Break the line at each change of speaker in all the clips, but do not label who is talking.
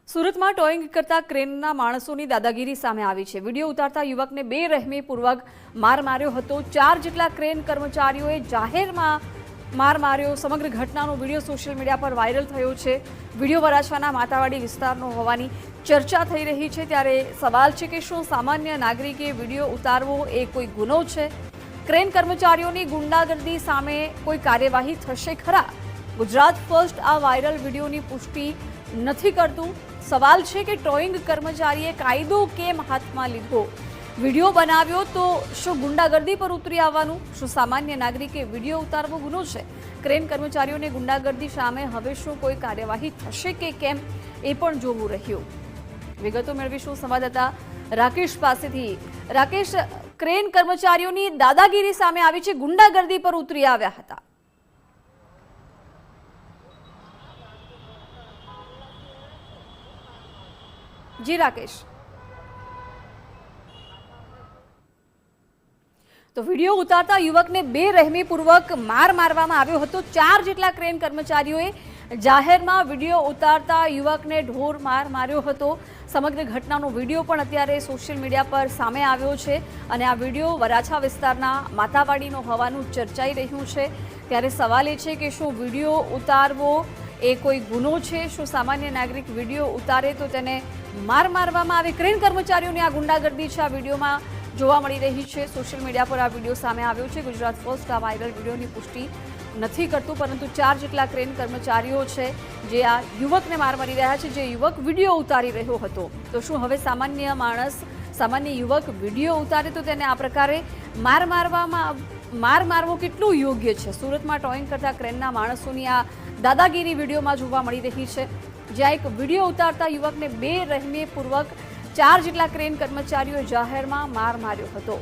સુરતમાં ટોઈંગ કરતા ક્રેનના માણસોની દાદાગીરી સામે આવી છે। વિડીયો ઉતારતા યુવકને બેરહેમીપૂર્વક માર માર્યો હતો। 4 જેટલા ક્રેન કર્મચારીઓએ જાહેરમાં માર માર્યો। સમગ્ર ઘટનાનો વિડીયો સોશિયલ મીડિયા પર વાયરલ થયો છે। વિડીયો વરાછાના માતાવાડી વિસ્તારનો હોવાની ચર્ચા થઈ રહી છે। ત્યારે સવાલ છે કે શું સામાન્ય નાગરિકે વિડીયો ઉતારવો એ કોઈ ગુનો છે? ક્રેન કર્મચારીઓની ગુંડાગર્દી સામે કોઈ કાર્યવાહી થશે ખરા? ગુજરાત ફર્સ્ટ આ વાયરલ વિડીયોની પુષ્ટિ નથી કરતું। સવાલ છે કે ટોઈંગ કર્મચારીએ કાયદો કેમ હાથમાં લીધો? વિડીયો બનાવ્યો તો શું ગુંડાગર્દી પર ઉતરી આવવાનું? શું સામાન્ય નાગરિકે વિડીયો ઉતારવો ગુનો છે? ક્રેન કર્મચારીઓને ગુંડાગર્દી સામે હવે શું કોઈ કાર્યવાહી થશે કે કેમ એ પણ જોવું રહ્યું। વિગતો મેળવીશું સંવાદદાતા રાકેશ પાસેથી। રાકેશ, ક્રેન કર્મચારીઓની દાદાગીરી સામે આવી છે, ગુંડાગર્દી પર ઉતરી આવ્યા હતા। जी राकेश, तो वीडियो उतारता युवक ने बेरहमीपूर्वक मार मारवामां आव्यो हतो। 4 जेटला क्रेन कर्मचारीओए जाहेरमां वीडियो उतारता युवकने ढोर मार मार्यो हतो। समग्र घटनानो वीडियो पण अत्यारे सोशियल मीडिया पर सामे आव्यो छे अने आ वीडियो वराछा विस्तारना मातावाडीनो होवानुं चर्चाई रह्युं छे। त्यारे सवाल ए छे के शुं वीडियो उतारवो ए कोई गुनो छे? शुं सामान्य नागरिक वीडियो उतारे तो तेने मार मारवामां आवे? क्रेन कर्मचारीओनी आ गुंडागर्दी छे आ विડીયોમાં જોવા મળી રહી છે। સોશિયલ મીડિયા પર આ વિડીયો સામે આવ્યો છે। ગુજરાત ફર્સ્ટ આ વાયરલ વિડીયોની પુષ્ટિ નથી કરતું, પરંતુ 4 જેટલા ક્રેન કર્મચારીઓ છે જે આ યુવકને માર મારી રહ્યા છે, જે યુવક વિડીયો ઉતારી રહ્યો હતો। તો શું હવે સામાન્ય માણસ, સામાન્ય યુવક વિડીયો ઉતારે તો તેને આ પ્રકારે માર મારવો કેટલું યોગ્ય છે? સુરતમાં ટોઈંગ કરતા ક્રેનના માણસોની આ દાદાગીરી વિડીયોમાં જોવા મળી રહી છે, જ્યાં એક વિડીયો ઉતારતા યુવકને બેરહેમીપૂર્વક 4 જેટલા ક્રેન કર્મચારીઓએ જાહેરમાં માર માર્યો હતો।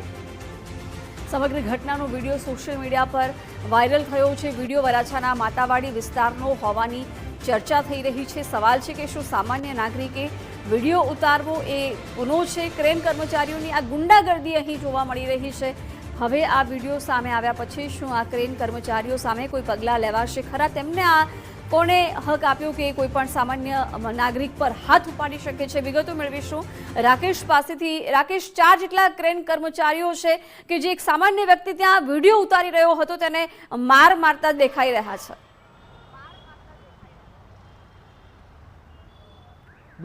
સમગ્ર ઘટનાનો વિડીયો સોશિયલ મીડિયા પર વાયરલ થયો છે। વિડીયો વરાછાના માતાવાડી વિસ્તારનો હોવાની ચર્ચા થઈ રહી છે। સવાલ છે કે શું સામાન્ય નાગરિકે વિડીયો ઉતારવો એ ગુનો છે? ક્રેન કર્મચારીઓની આ ગુંડાગર્દી અહીં જોવા મળી રહી છે। હવે આ વિડીયો સામે આવ્યા પછી શું આ ક્રેન કર્મચારીઓ સામે કોઈ પગલાં લેવાશે ખરા? તેમને આ કોને હક આપ્યો કે કોઈ પણ સામાન્ય નાગરિક પર હાથ ઉપાડી શકે છે? વિગતો મેળવીશું રાકેશ પાસેથી। રાકેશ, 4 જેટલા ક્રેન કર્મચારીઓ છે કે જે એક સામાન્ય વ્યક્તિ ત્યાં વિડીયો ઉતારી રહ્યો હતો તેને માર મારતા દેખાઈ રહ્યા છે।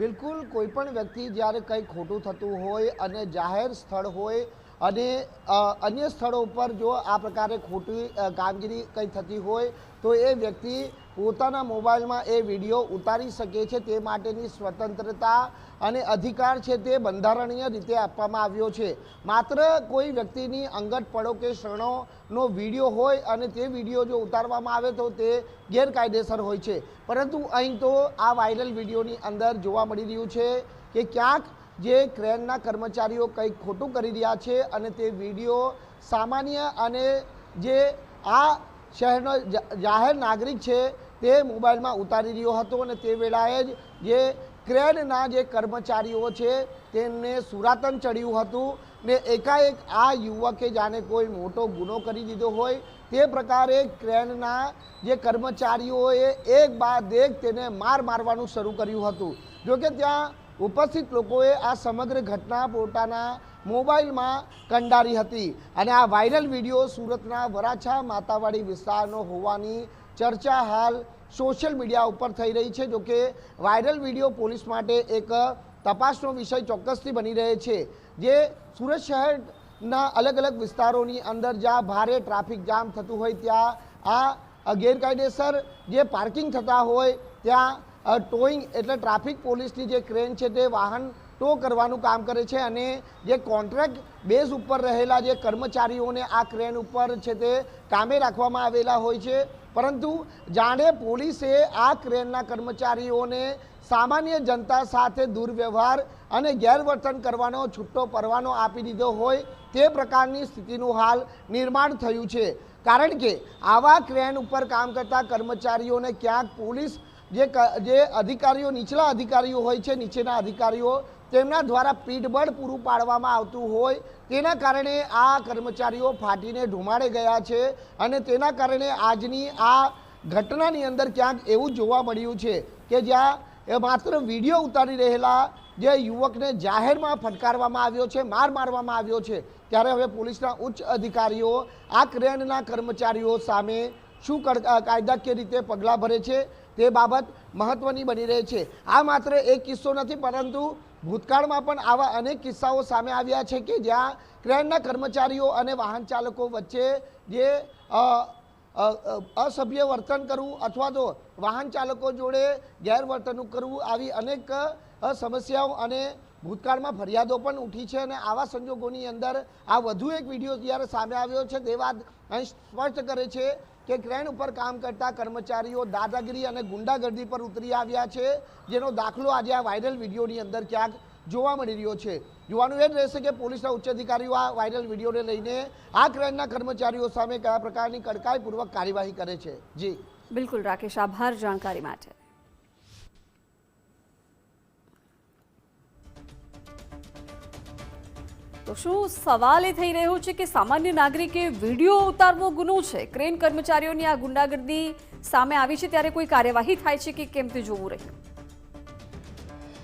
બિલકુલ, કોઈ પણ વ્યક્તિ જ્યારે કંઈ ખોટું થતું હોય અને જાહેર સ્થળ હોય અને અન્ય સ્થળો ઉપર જો આ પ્રકારે ખોટી કામગીરી કંઈ થતી હોય તો એ વ્યક્તિ પોતાના મોબાઈલમાં એ વિડીયો ઉતારી શકે છે। તે માટેની સ્વતંત્રતા અને અધિકાર છે તે બંધારણીય રીતે આપવામાં આવ્યો છે। માત્ર કોઈ વ્યક્તિની અંગત પળો કે ક્ષણોનો વિડીયો હોય અને તે વિડીયો જો ઉતારવામાં આવે તો તે ગેરકાયદેસર હોય છે, પરંતુ અહીં તો આ વાયરલ વિડીયોની અંદર જોવા મળી રહ્યું છે કે ક્યાંક જે ક્રેનના કર્મચારીઓ કંઈક ખોટું કરી રહ્યા છે અને તે વિડીયો સામાન્ય અને જે આ શહેરનો જાહેર નાગરિક છે તે મોબાઈલમાં ઉતારી રહ્યો હતો અને તે વેળાએ જ જે ક્રેનના જે કર્મચારીઓ છે તેમને સુરાતન ચડ્યું હતું ને એકાએક આ યુવકે જાણે કોઈ મોટો ગુનો કરી દીધો હોય તે પ્રકારે ક્રેનના જે કર્મચારીઓએ એક બાદ એક તેને મારવાનું શરૂ કર્યું હતું। જોકે ત્યાં ઉપસ્થિત લોકોએ આ સમગ્ર ઘટના પોતાના મોબાઈલમાં કંડારી હતી અને આ વાયરલ વિડીયો સુરતના વરાછા માતાવાડી વિસ્તારનો હોવાની ચર્ચા હાલ સોશિયલ મીડિયા ઉપર થઈ રહી છે। જોકે વાયરલ વિડીયો પોલીસ માટે એક તપાસનો વિષય ચોક્કસથી બની રહે છે। જે સુરત શહેરના અલગ અલગ વિસ્તારોની અંદર જ્યાં ભારે ટ્રાફિક જામ થતું હોય ત્યાં આ ગેરકાયદેસર જે પાર્કિંગ થતા હોય ત્યાં ટોઈંગ એટલે ટ્રાફિક પોલીસની જે ક્રેન છે તે વાહન ટો કરવાનું કામ કરે છે અને જે કોન્ટ્રાક્ટ બેઝ ઉપર રહેલા જે કર્મચારીઓને આ ક્રેન ઉપર છે તે કામે રાખવામાં આવેલા હોય છે, પરંતુ જાણે પોલીસે આ ક્રેનના કર્મચારીઓને સામાન્ય જનતા સાથે દુર્વ્યવહાર અને ગેરવર્તન કરવાનો છૂટો પરવાનો આપી દીધો હોય તે પ્રકારની સ્થિતિનું હાલ નિર્માણ થયું છે। કારણ કે આવા ક્રેન ઉપર કામ કરતા કર્મચારીઓને ક્યાંક પોલીસ જે અધિકારીઓ, નીચલા અધિકારીઓ હોય છે, નીચેના અધિકારીઓ તેમના દ્વારા પીઠબળ પૂરું પાડવામાં આવતું હોય તેના કારણે આ કર્મચારીઓ ફાટીને ધુમાડે ગયા છે અને તેના કારણે આજની આ ઘટનાની અંદર ક્યાંક એવું જોવા મળ્યું છે કે જ્યાં એ માત્ર વિડીયો ઉતારી રહેલા જે યુવકને જાહેરમાં ફટકારવામાં આવ્યો છે, માર મારવામાં આવ્યો છે, ત્યારે હવે પોલીસના ઉચ્ચ અધિકારીઓ આ ક્રેનના કર્મચારીઓ સામે શું કાયદાકીય રીતે પગલાં ભરે છે તે બાબત મહત્વની બની રહી છે. આ માત્ર એક કિસ્સો નથી, પરંતુ ભૂતકાળમાં પણ આવા અનેક કિસ્સાઓ સામે આવ્યા છે કે જ્યાં ક્રેનના કર્મચારીઓ અને વાહન ચાલકો વચ્ચે જે અસભ્ય વર્તન કરવું અથવા તો વાહન ચાલકો જોડે ગેરવર્તણૂક કરવું, આવી અનેક સમસ્યાઓ અને ભૂતકાળમાં ફરિયાદો પણ ઉઠી છે. અને આવા સંજોગોની અંદર આ વધુ એક વિડીયો જ્યારે સામે આવ્યો છે તે વાત અહીં સ્પષ્ટ કરે છે કે ક્રેન ઉપર કામ કરતા કર્મચારીઓ દાદાગીરી અને ગુંડાગર્દી પર ઉતરી આવ્યા છે, જેનો દાખલો આજે આ વાયરલ વિડીયોની અંદર ક્યાંક જોવા મળી રહ્યો છે. જોવાનું એ જ રહેશે કે પોલીસના ઉચ્ચ અધિકારીઓ આ વાયરલ વિડીયોને લઈને આ ક્રેનના કર્મચારીઓ સામે કયા પ્રકારની કડકાઈપૂર્વક કાર્યવાહી કરે છે. જી
બિલકુલ રાકેશ, આભાર જાણકારી માટે. તો શું સવાલ એ થઈ રહ્યો છે કે સામાન્ય નાગરિકે વિડીયો ઉતારવો ગુનો છે? ક્રેન કર્મચારીઓની આ ગુંડાગર્દી સામે આવી છે ત્યારે કોઈ કાર્યવાહી થાય છે કે કેમ તે જોવું રહ્યું.